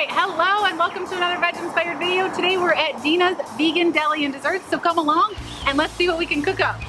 right, hello and welcome to another VegInspired video. Today we're at Dina's Vegan Deli and Desserts, so come along and let's see what we can cook up.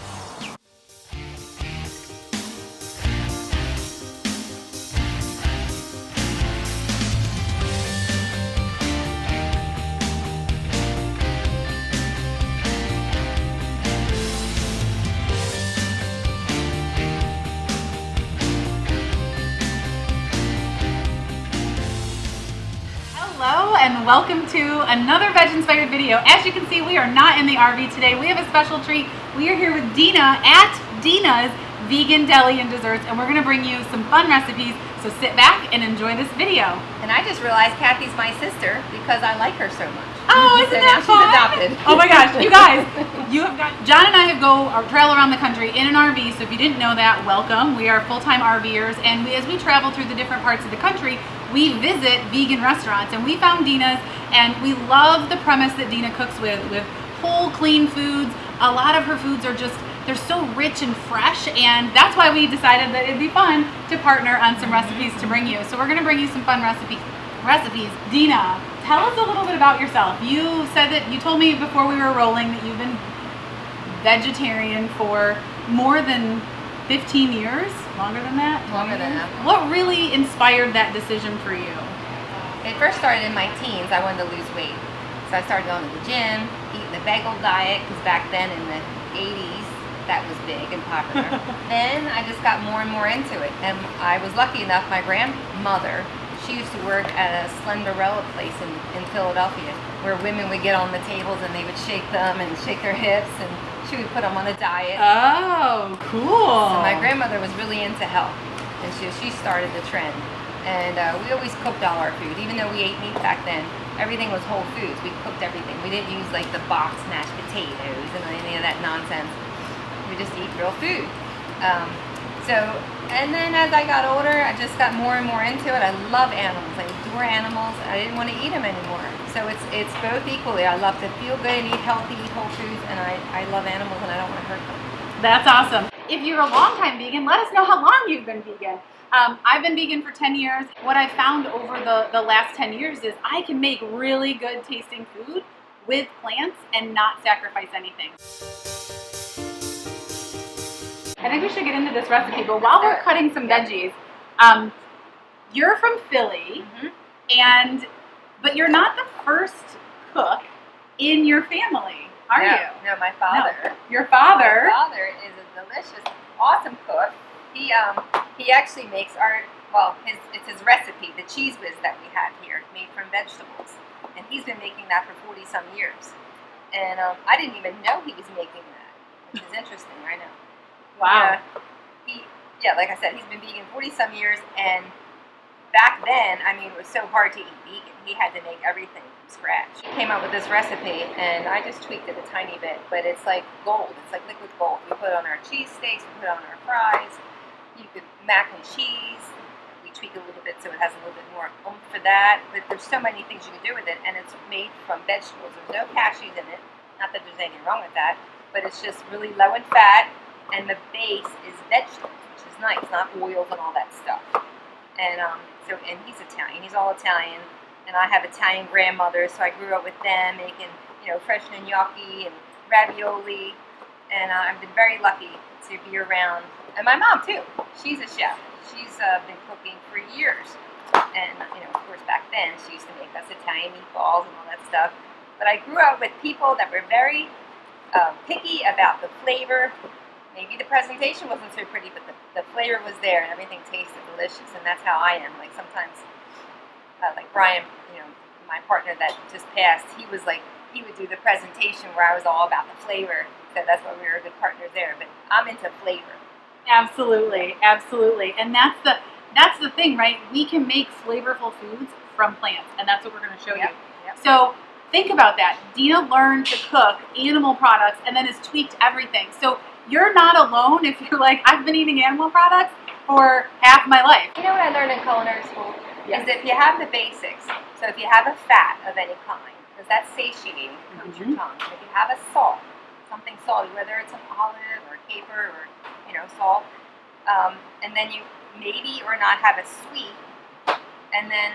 Hello and welcome to another VegInspired video. As you can see, we are not in the RV today. We have a special treat. We are here with Dina at Dina's Vegan Deli and Desserts, and we're going to bring you some fun recipes. So sit back and enjoy this video. And I just realized Kathy's my sister because I like her so much. Oh, isn't that fun? She's adopted. Oh my gosh, you guys, John and I travel around the country in an RV, so if you didn't know that, welcome. We are full-time RVers, and as we travel through the different parts of the country, we visit vegan restaurants, and we found Dina's, and we love the premise that Dina cooks with whole, clean foods. A lot of her foods are just, they're so rich and fresh, and that's why we decided that it'd be fun to partner on some recipes to bring you. So we're gonna bring you some fun recipes. Dina, tell us a little bit about yourself. You said that, you told me before we were rolling that you've been vegetarian for more than 15 years? Longer than that? Longer than that. What really inspired that decision for you? It first started in my teens. I wanted to lose weight. So I started going to the gym, eating the bagel diet, because back then in the 80s, that was big and popular. Then I just got more and more into it. And I was lucky enough, my grandmother, she used to work at a Slenderella place in Philadelphia, where women would get on the tables and they would shake them and shake their hips, and she would put them on a diet. Oh, cool. So my grandmother was really into health, and she started the trend. And we always cooked all our food, even though we ate meat back then. Everything was whole foods. We cooked everything. We didn't use like the box mashed potatoes and any of that nonsense. We just eat real food. And then as I got older, I just got more and more into it. I love animals. I adore animals. I didn't want to eat them anymore. So it's both equally. I love to feel good and eat healthy, eat whole foods, and I love animals and I don't want to hurt them. That's awesome. If you're a long-time vegan, let us know how long you've been vegan. I've been vegan for 10 years. What I found over the last 10 years is I can make really good tasting food with plants and not sacrifice anything. I think we should get into this recipe, but while we're cutting some veggies, you're from Philly, but you're not the first cook in your family, are you? No, my father. No. Your father? My father is a delicious, awesome cook. He actually makes it's his recipe, the cheese whiz that we have here, made from vegetables, and he's been making that for 40-some years. And I didn't even know he was making that, which is interesting. I know. Wow. Like I said, he's been vegan 40-some years, and back then, I mean, it was so hard to eat vegan. He had to make everything from scratch. He came up with this recipe, and I just tweaked it a tiny bit, but it's like gold. It's like liquid gold. We put it on our cheese steaks, we put it on our fries. You could mac and cheese. We tweak it a little bit so it has a little bit more oomph for that. But there's so many things you can do with it, and it's made from vegetables. There's no cashews in it. Not that there's anything wrong with that, but it's just really low in fat. And the base is vegetables, which is nice, not oils and all that stuff. And and he's Italian. He's all Italian, and I have Italian grandmothers, so I grew up with them making, fresh gnocchi and ravioli. And I've been very lucky to be around. And my mom too. She's a chef. She's been cooking for years. And of course, back then she used to make us Italian meatballs and all that stuff. But I grew up with people that were very picky about the flavor. Maybe the presentation wasn't so pretty, but the flavor was there and everything tasted delicious, and that's how I am. Like sometimes, like Brian, my partner that just passed, he would do the presentation where I was all about the flavor, so that's why we were good partners there. But I'm into flavor. Absolutely, absolutely, and that's the thing, right? We can make flavorful foods from plants, and that's what we're going to show you. Yep. So think about that. Dina learned to cook animal products and then has tweaked everything. So you're not alone if you're like, I've been eating animal products for half my life. You know what I learned in culinary school? Yes. Is if you have the basics, so if you have a fat of any kind, because that's satiating, coats your tongue. And if you have a salt, something salty, whether it's an olive or caper or salt, and then you maybe or not have a sweet, and then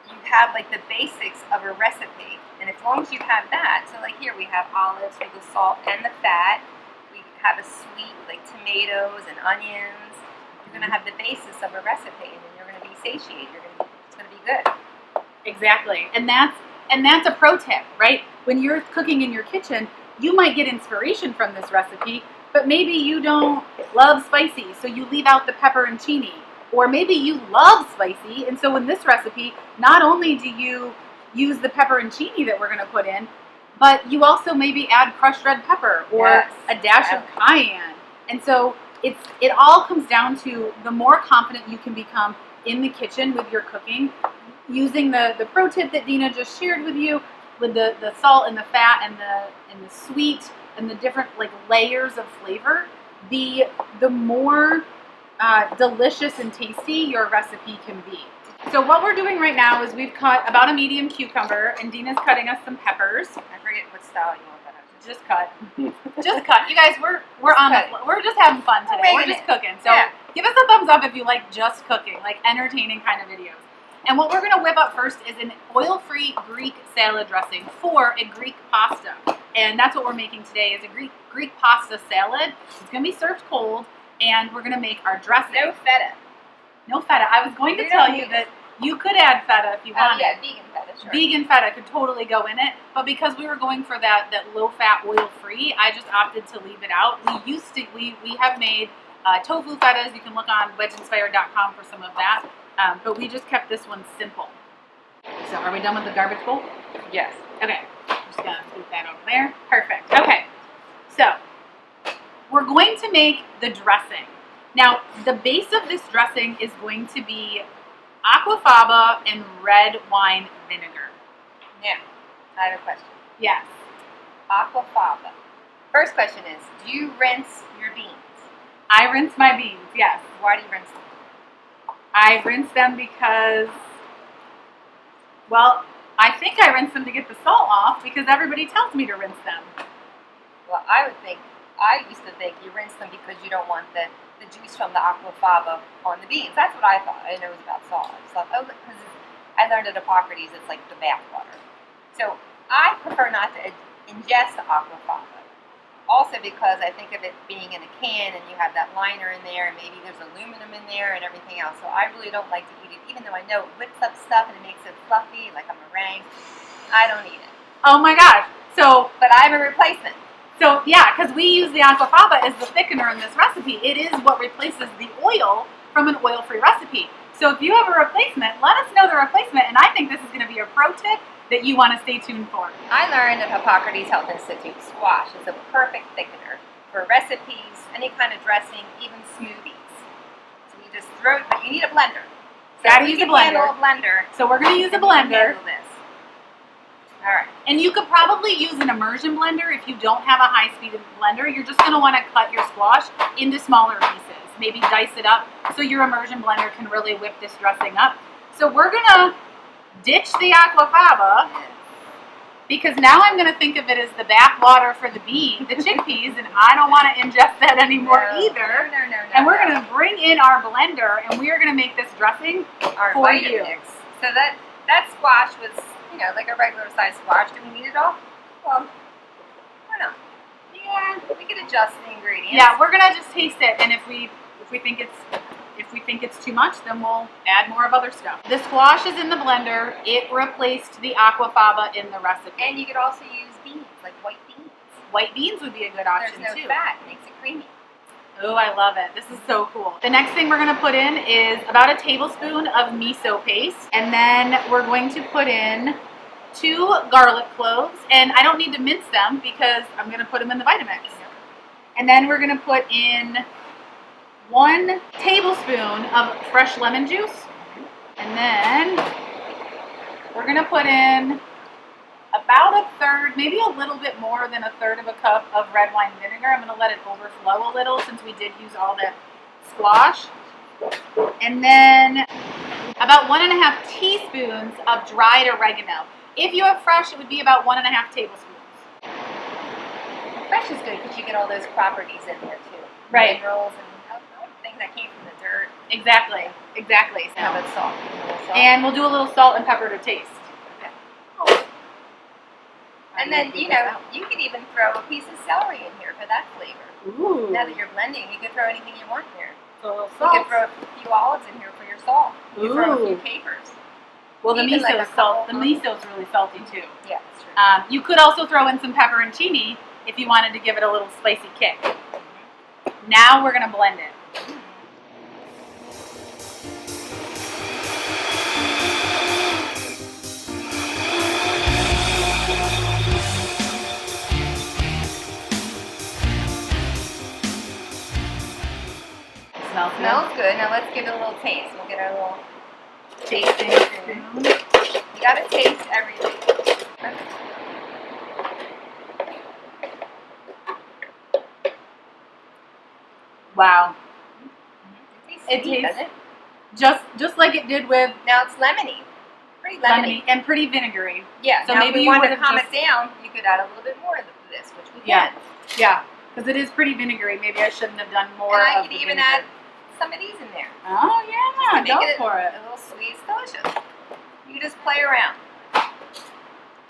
you have like the basics of a recipe. And as long as you have that, so like here we have olives for the salt and the fat. We have a sweet like tomatoes and onions. You're gonna have the basis of a recipe, and then you're gonna be satiated. It's gonna be good. Exactly, and that's a pro tip, right? When you're cooking in your kitchen, you might get inspiration from this recipe, but maybe you don't love spicy, so you leave out the pepperoncini. Or maybe you love spicy, and so in this recipe, not only do you use the pepperoncini that we're going to put in, but you also maybe add crushed red pepper or a dash of cayenne. And so it all comes down to the more confident you can become in the kitchen with your cooking, using the pro tip that Dina just shared with you, with the salt and the fat and the sweet and the different like layers of flavor, the more delicious and tasty your recipe can be. So what we're doing right now is we've cut about a medium cucumber, and Dina's cutting us some peppers. I forget what style you want that. Just cut. Just cut. You guys, we're just having fun today. We're just cooking. So give us a thumbs up if you like just cooking, like entertaining kind of videos. And what we're going to whip up first is an oil-free Greek salad dressing for a Greek pasta. And that's what we're making today, is a Greek pasta salad. It's going to be served cold, and we're going to make our dressing. No feta. No feta. I was going to tell you that you could add feta if you wanted. Yeah, vegan feta, sure. Vegan feta could totally go in it, but because we were going for that low-fat, oil-free, I just opted to leave it out. We have made tofu fetas. You can look on VegInspired.com for some of that, but we just kept this one simple. So are we done with the garbage bowl? Yes. Okay. I'm just going to put that over there. Perfect. Okay. So we're going to make the dressing. Now, the base of this dressing is going to be aquafaba and red wine vinegar. Yeah, I have a question. Yes. Aquafaba. First question is, do you rinse your beans? I rinse my beans, yes. Why do you rinse them? I rinse them because, well, I think I rinse them to get the salt off because everybody tells me to rinse them. Well, I used to think you rinse them because you don't want the juice from the aquafaba on the beans. That's what I thought. I didn't know it was about salt. I just thought, oh, because I learned at Hippocrates it's like the bath water. So I prefer not to ingest the aquafaba. Also because I think of it being in a can and you have that liner in there and maybe there's aluminum in there and everything else. So I really don't like to eat it, even though I know it whips up stuff and it makes it fluffy, like a meringue. I don't eat it. Oh my gosh. But I have a replacement. So yeah, because we use the aquafaba as the thickener in this recipe. It is what replaces the oil from an oil-free recipe. So if you have a replacement, let us know the replacement, and I think this is going to be a pro tip that you want to stay tuned for. I learned at Hippocrates Health Institute squash is a perfect thickener for recipes, any kind of dressing, even smoothies. So you just throw it, but you need a blender. So Gotta use a blender. So we're going to use a blender. All right. And you could probably use an immersion blender if you don't have a high-speed blender. You're just going to want to cut your squash into smaller pieces. Maybe dice it up so your immersion blender can really whip this dressing up. So we're going to ditch the aquafaba because now I'm going to think of it as the bath water for the chickpeas, and I don't want to ingest that anymore either. No. And we're going to bring in our blender, and we are going to make this dressing for you. So that squash was, like a regular size squash. Do we need it all? Well, I don't know. Yeah, we can adjust the ingredients. Yeah, we're gonna just taste it, and if we think it's too much, then we'll add more of other stuff. The squash is in the blender. It replaced the aquafaba in the recipe. And you could also use beans, like white beans. White beans would be a good option too. There's no fat. It makes it creamy. Oh, I love it. This is so cool. The next thing we're going to put in is about a tablespoon of miso paste. And then we're going to put in 2 garlic cloves. And I don't need to mince them because I'm going to put them in the Vitamix. And then we're going to put in 1 tablespoon of fresh lemon juice. And then we're going to put in about 1/3, maybe a little bit more than 1/3 of a cup of red wine vinegar. I'm going to let it overflow a little since we did use all the squash. And then about 1½ teaspoons of dried oregano. If you have fresh, it would be about 1½ tablespoons. Fresh is good because you get all those properties in there too. Right. Minerals and I think that came from the dirt. Exactly. Exactly. So. Now let's salt. And we'll do a little salt and pepper to taste. Okay. And then, you know, you could even throw a piece of celery in here for that flavor. Ooh. Now that you're blending, you could throw anything you want in here. A little salt. You could throw a few olives in here for your salt. You could throw a few capers. Well, the Even miso like is salt. The miso is really salty too. Yeah, that's true. You could also throw in some pepperoncini if you wanted to give it a little spicy kick. Now we're gonna blend it. Smells good. Now let's give it a little taste. We'll get our little Tasting spoon. You gotta taste everything. Wow. It tastes sweet, just like it did with now it's lemony. Pretty lemony. and pretty vinegary. Yeah. So now maybe if we you want to would've calm just- it down, you could add a little bit more of this, which we Yeah. can. Yeah, because it is pretty vinegary. Maybe I shouldn't have done more. And I of could the even vinegar. add some of these in there. Oh yeah, Just to go make it for it. a little sweet. It's delicious. You just play around.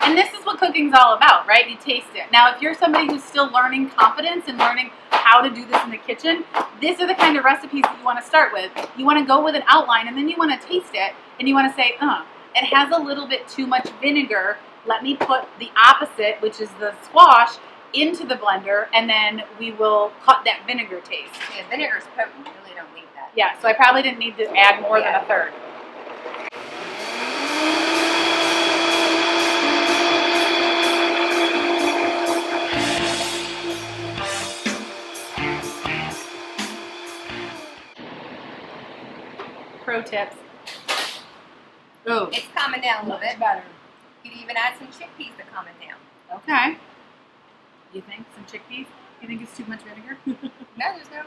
And this is what cooking's all about, right? You taste it. Now, if you're somebody who's still learning confidence and learning how to do this in the kitchen, these are the kind of recipes that you want to start with. You want to go with an outline, and then you want to taste it, and you want to say, it has a little bit too much vinegar. Let me put the opposite, which is the squash, into the blender, and then we will cut that vinegar taste. Yeah, vinegar's potent. You really don't need that. Yeah, so I probably didn't need to add more than a third. Pro tips. Oh, It's calming down a little bit. better. You could even add some chickpeas to calm it down. Okay. You think some chickpeas? You think it's too much vinegar? No, there's no.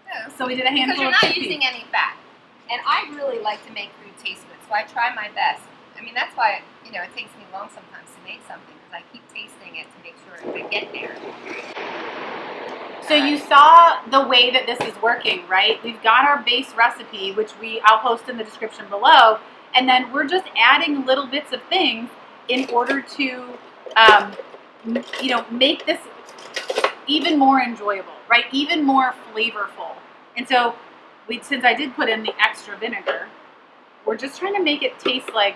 No. So we did a Because handful you're of not chickpeas. using any fat. And I really like to make food taste good, so I try my best. I mean, that's why, you know, it takes me long sometimes to make something, because I keep tasting it to make sure to get there. So you saw the way that this is working, right? We've got our base recipe, which I'll post in the description below, and then we're just adding little bits of things in order to, make this even more enjoyable, right? Even more flavorful. And so, since I did put in the extra vinegar, we're just trying to make it taste like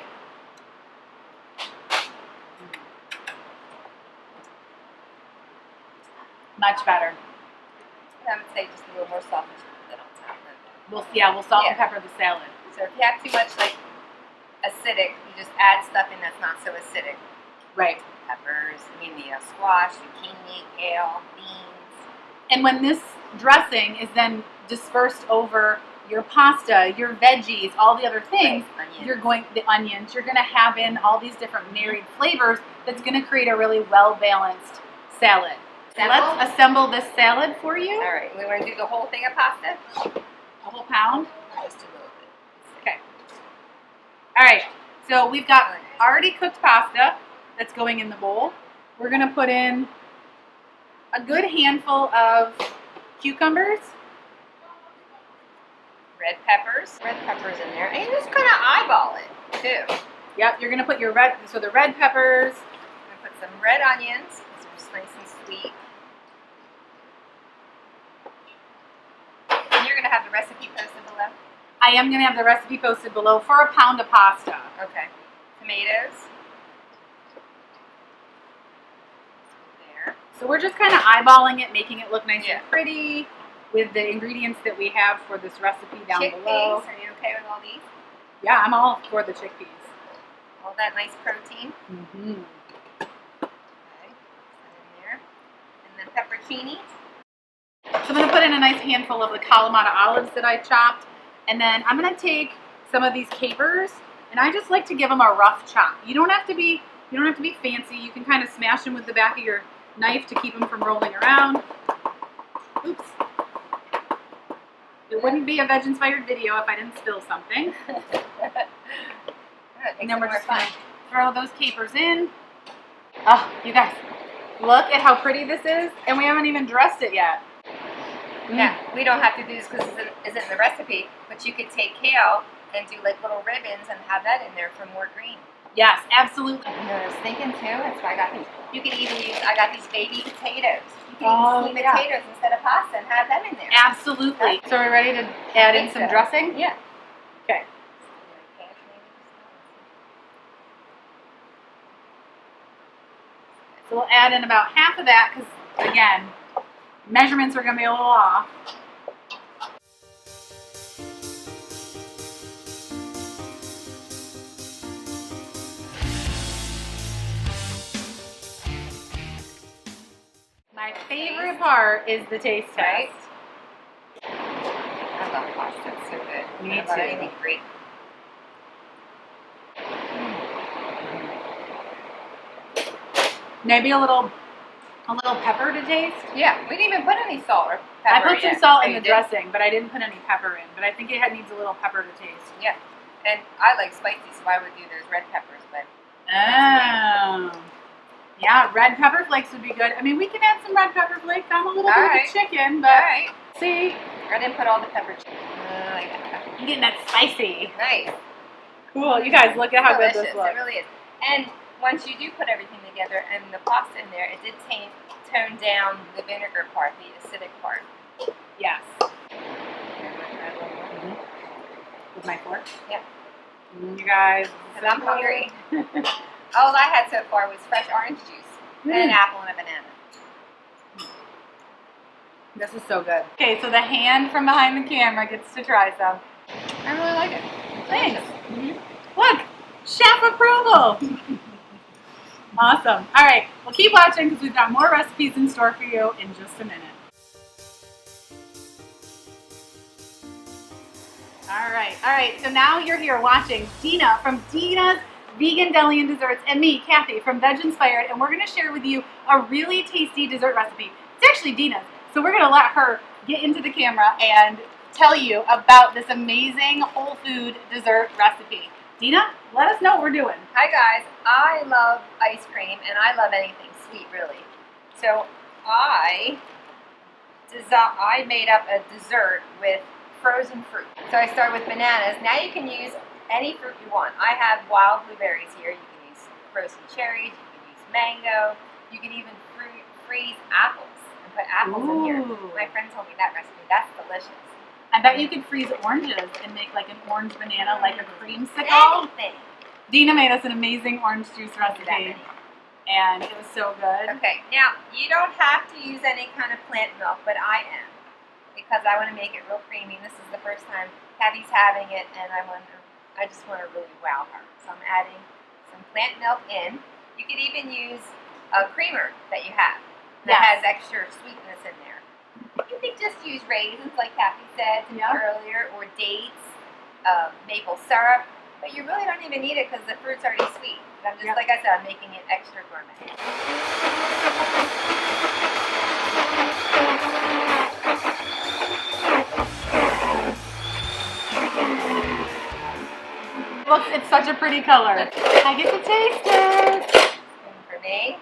much better. I would say just a little more salt than on top. We'll salt and pepper the salad. So if you have too much like acidic, you just add stuff in that's not so acidic. Right. Peppers, squash, zucchini, kale, beans. And when this dressing is then dispersed over your pasta, your veggies, all the other things, Onions. The onions, you're going to have in all these different married flavors that's going to create a really well-balanced salad. So let's assemble this salad for you. All right, we want to do the whole thing of pasta? A whole pound. Just a little bit. Okay. All right, so we've got already cooked pasta that's going in the bowl. We're going to put in a good handful of cucumbers. Red peppers in there, and you just kind of eyeball it too. Yep, you're gonna put your the red peppers. I'm gonna put some red onions. These are just nice and sweet. And you're gonna have the recipe posted below. I am gonna have the recipe posted below for a pound of pasta. Okay. Tomatoes. There. So we're just kind of eyeballing it, making it look nice Yeah. and pretty with the ingredients that we have for this recipe down Chickpeas. below. Are you okay with all these? Yeah, I'm all for the chickpeas. All that nice protein. Mm-hmm. Okay. Put that in there. And then pepperoncini. So I'm gonna put in a nice handful of the Kalamata olives that I chopped, and then I'm gonna take some of these capers, and I just like to give them a rough chop. You don't have to be fancy. You can kind of smash them with the back of your knife to keep them from rolling around. Oops. It wouldn't be a VegInspired video if I didn't spill something. And then we're just going to throw those capers in. Oh, you guys, look at how pretty this is. And we haven't even dressed it yet. Now, we don't have to do this because it isn't in the recipe, but you could take kale and do like little ribbons and have that in there for more green. Yes, absolutely. You know what I was thinking too? That's why I got these. You could even use, I got these baby potatoes. You can even steam potatoes instead of pasta and have them in there. Absolutely. So are we ready to add in some dressing? Yeah. Okay. So we'll add in about half of that because, again, measurements are going to be a little off. My favorite part is the taste test. Right? I love pasta. It's so good. Me I love too. anything Greek. Maybe a little pepper to taste. Yeah, we didn't even put any salt or I pepper put some yet. salt Oh, in you the did? dressing, but I didn't put any pepper in. But I think it needs a little pepper to taste. Yeah, and I like spicy, so I would do those red peppers, but Oh. Yeah, red pepper flakes would be good. I mean, we can add some red pepper flakes on a little bit of the chicken, but alright. see, I didn't put all the pepper. I'm getting that spicy. Nice. Cool. You guys, look at how good Delicious. this looks. It really is. And once you do put everything together and the pasta in there, it did tone down the vinegar part, the acidic part. Yes. Mm-hmm. With my fork? Yeah. You guys. Because I'm hungry. All I had so far was fresh orange juice and an apple and a banana. This is so good. Okay, so the hand from behind the camera gets to try some. I really like it. Thanks. Look, chef approval. Awesome. All right, well, keep watching because we've got more recipes in store for you in just a minute. All right. So now you're here watching Dina from Dina's Vegan Deli and Desserts and me, Kathy, from VegInspired, and we're going to share with you a really tasty dessert recipe. It's actually Dina's, so we're going to let her get into the camera and tell you about this amazing whole food dessert recipe. Dina, let us know what we're doing. Hi guys, I love ice cream and I love anything sweet really. So I made up a dessert with frozen fruit. So I start with bananas. Now you can use any fruit you want. I have wild blueberries here. You can use frozen cherries, you can use mango, you can even freeze apples and put apples in here. My friend told me that recipe. That's delicious. I bet you could freeze oranges and make like an orange banana, like a creamsicle. Anything. Dina made us an amazing orange juice recipe, and it was so good. Okay, now you don't have to use any kind of plant milk, but I am, because I want to make it real creamy. This is the first time Kathy's having it, and I just want to really wow her. So I'm adding some plant milk in. You could even use a creamer that you have that has extra sweetness in there. You could just use raisins, like Kathy said earlier, or dates, maple syrup, but you really don't even need it because the fruit's already sweet. But I'm just, like I said, I'm making it extra gourmet. It's such a pretty color. I get to taste it. And for me.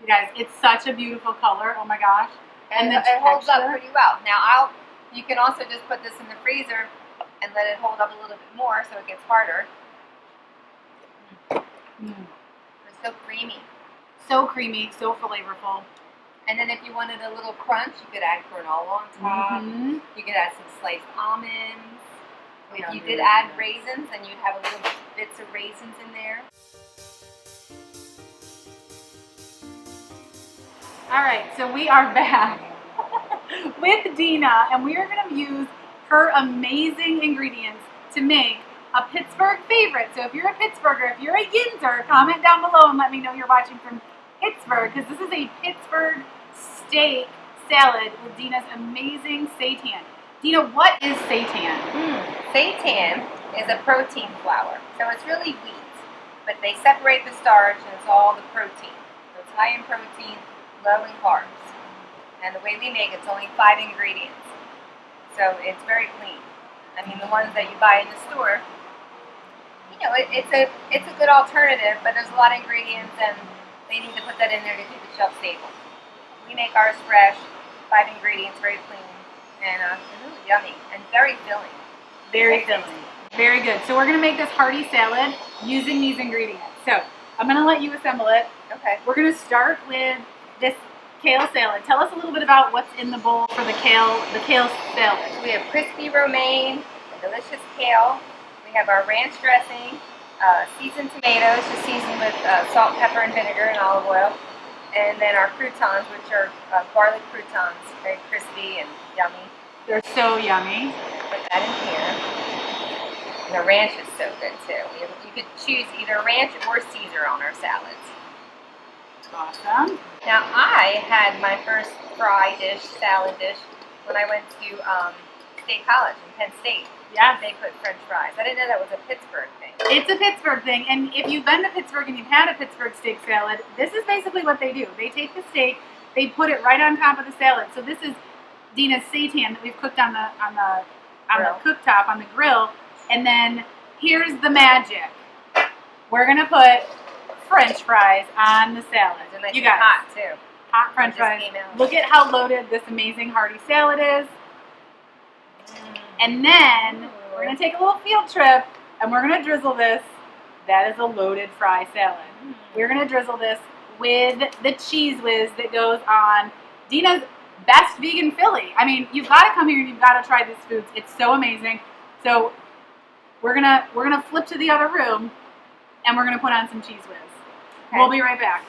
You guys, it's such a beautiful color. Oh my gosh. And it holds up pretty well. Now you can also just put this in the freezer and let it hold up a little bit more so it gets harder. It's so creamy. So creamy, so flavorful. And then if you wanted a little crunch, you could add granola on top. You could add some sliced almonds. If you did add raisins, then you'd have a little bits of raisins in there. All right, so we are back with Dina, and we are going to use her amazing ingredients to make a Pittsburgh favorite. So if you're a Pittsburgher, if you're a Yinzer, comment down below and let me know you're watching from Pittsburgh, because this is a Pittsburgh steak salad with Dina's amazing seitan. Dina, what is seitan? Seitan is a protein flour, so it's really wheat, but they separate the starch and it's all the protein. So it's high in protein, low in carbs. And the way we make it's only 5 ingredients. So it's very clean. I mean, the ones that you buy in the store, you know, it's a good alternative, but there's a lot of ingredients and they need to put that in there to keep it shelf stable. We make ours fresh, 5 ingredients, very clean, and really yummy and very filling. Very filling. Very good. So we're going to make this hearty salad using these ingredients. So I'm going to let you assemble it. Okay. We're going to start with this kale salad. Tell us a little bit about what's in the bowl for the kale salad. We have crispy romaine, delicious kale. We have our ranch dressing, seasoned tomatoes, just seasoned with salt, pepper, and vinegar and olive oil. And then our croutons, which are garlic croutons, very crispy and yummy. They're so yummy. Put that in here. And the ranch is so good too. You could choose either ranch or Caesar on our salads. Awesome. Now I had my first salad dish, when I went to State College in Penn State. Yes. They put French fries. I didn't know that was a Pittsburgh thing. It's a Pittsburgh thing, and if you've been to Pittsburgh and you've had a Pittsburgh steak salad, this is basically what they do. They take the steak, they put it right on top of the salad. So this is Dina's Seitan that we've cooked on the cooktop, on the grill, and then here's the magic. We're gonna put French fries on the salad. Nice you guys, hot too. Hot French fries. Look at how loaded this amazing hearty salad is. And then we're going to take a little field trip and we're going to drizzle this. That is a loaded fry salad. We're going to drizzle this with the cheese whiz that goes on Dina's best vegan Philly. I mean, you've got to come here and you've got to try this food. It's so amazing. So we're gonna flip to the other room and we're going to put on some cheese whiz. Okay. We'll be right back.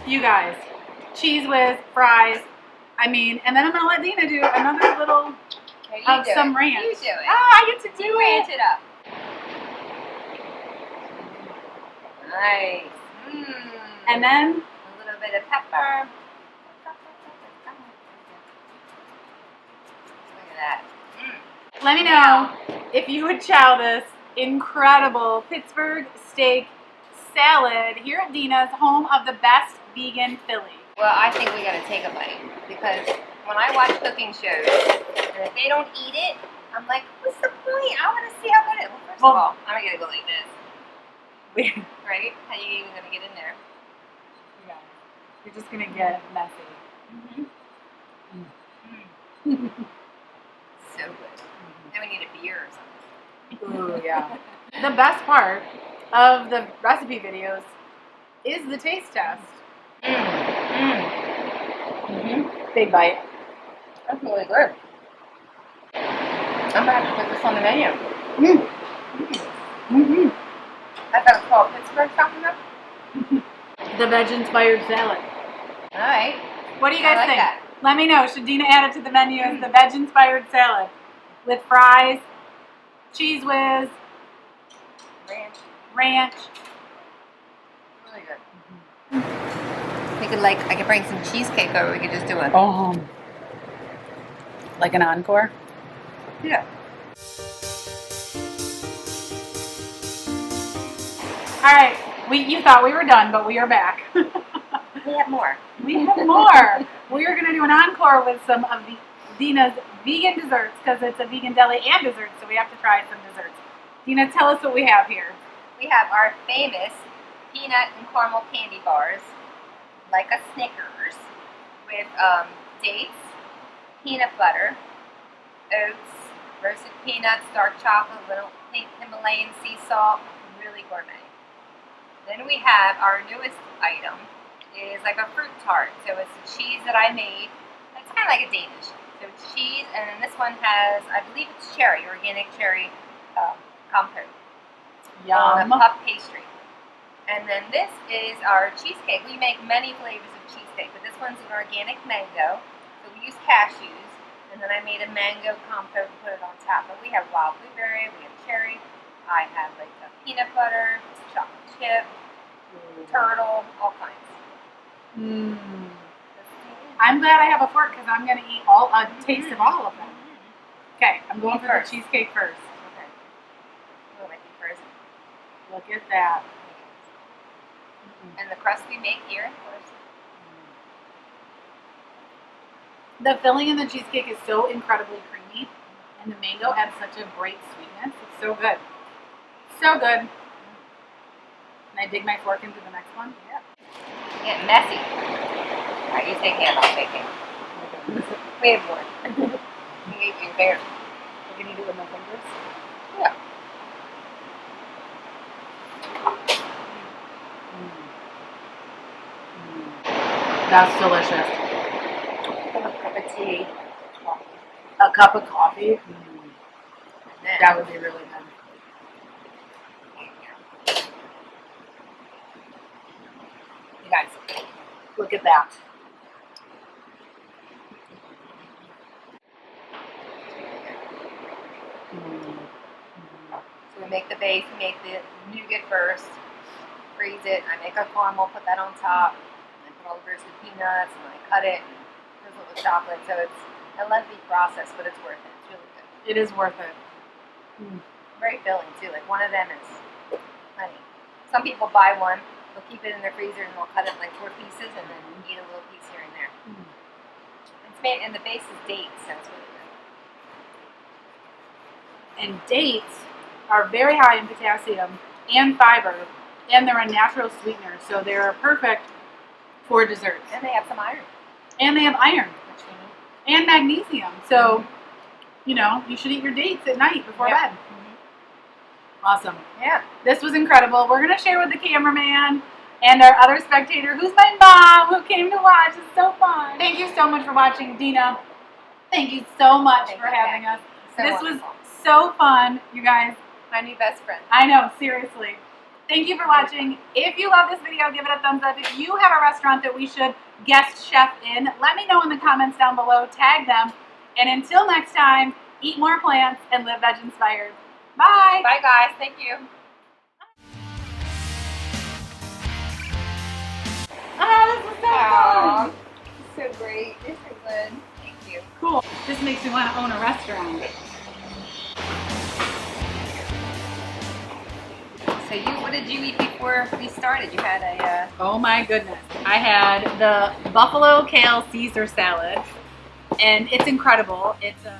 You guys, cheese whiz, fries, and then I'm going to let Dina do another little of some ranch. You do it. I get to do ranch it up. Nice. And then a little bit of pepper. Look at that. Let me know if you would chow this incredible Pittsburgh steak salad here at Dina's, home of the best vegan Philly. Well, I think we got to take a bite, because when I watch cooking shows, and if they don't eat it, I'm like, what's the point? I want to see how good it is. Well, first of all, I'm going to go like this. Right? How are you even going to get in there? Yeah. You're just going to get messy. So good. Then we need a beer or something. Ooh, yeah. The best part of the recipe videos is the taste test. Big bite. That's really good. I'm about to put this on the menu. I thought it was called Pittsburgh something though. The VegInspired salad. Alright. What do you guys think? That. Let me know. Should Dina add it to the menu as the VegInspired salad with fries, cheese whiz, ranch. Really good. We could I could bring some cheesecake over. We could just do it. Like an encore? Yeah. All right. You thought we were done, but we are back. We have more. We have more. We are going to do an encore with some of Dina's vegan desserts, because it's a vegan deli and desserts, so we have to try some desserts. Dina, tell us what we have here. We have our famous peanut and caramel candy bars, like a Snickers, with dates, peanut butter, oats, roasted peanuts, dark chocolate, little pink Himalayan sea salt, really gourmet. Then we have our newest item, is like a fruit tart. So it's a cheese that I made. It's kind of like a Danish. So it's cheese, and then this one has, I believe it's cherry, organic cherry compote. On a puff pastry. And then this is our cheesecake. We make many flavors of cheesecake, but this one's an organic mango. So we use cashews, and then I made a mango compote and put it on top. But we have wild blueberry, we have cherry. I have like a peanut butter, chocolate chip, turtle, all kinds. I'm glad I have a fork, because I'm going to eat a taste of all of them. Okay, I'm going for the cheesecake first. Okay. Go with you first. Look at that. And the crust we make here, of course. The filling in the cheesecake is so incredibly creamy, and the mango adds such a great sweetness. It's so good. So good. Can I dig my fork into the next one? Yeah. Get messy. All right, you take hand, I'll take hand. We have more. You need your finger. I can eat it with my fingers. Yeah. That's delicious. A cup of tea. A cup of coffee. Then, That would be really good. You guys, look at that. So we make the base, we make the nougat first, freeze it, I make a caramel, put that on top, and I put all the roasted peanuts, and I cut it, and drizzle with chocolate. So it's a lengthy process, but it's worth it. It's really good. It is worth it. Very filling too. Like one of them is honey. Some people buy one, they'll keep it in their freezer, and they'll cut it like 4 pieces, and then eat a little piece here and there. It's made, and the base is dates, so it's really good. And dates are very high in potassium and fiber, and they're a natural sweetener, so they're perfect for desserts. And they have some iron, And they have iron which we need. and magnesium, so you know you should eat your dates at night before bed. Awesome. Yeah. This was incredible. We're going to share with the cameraman and our other spectator, who's my mom, who came to watch. It's so fun. Thank you so much for watching, Dina. Thank you so much for having us. So This wonderful. was so fun, you guys. My new best friend. I know, seriously. Thank you for watching. If you love this video, give it a thumbs up. If you have a restaurant that we should guest chef in, let me know in the comments down below. Tag them. And until next time, eat more plants and live veg-inspired. Bye. Bye, guys. Thank you. Oh, this was so fun. So great. You're so good. Thank you. Cool. This makes me want to own a restaurant. So what did you eat before we started? You had a... Oh my goodness. I had the buffalo kale Caesar salad, and it's incredible. It's a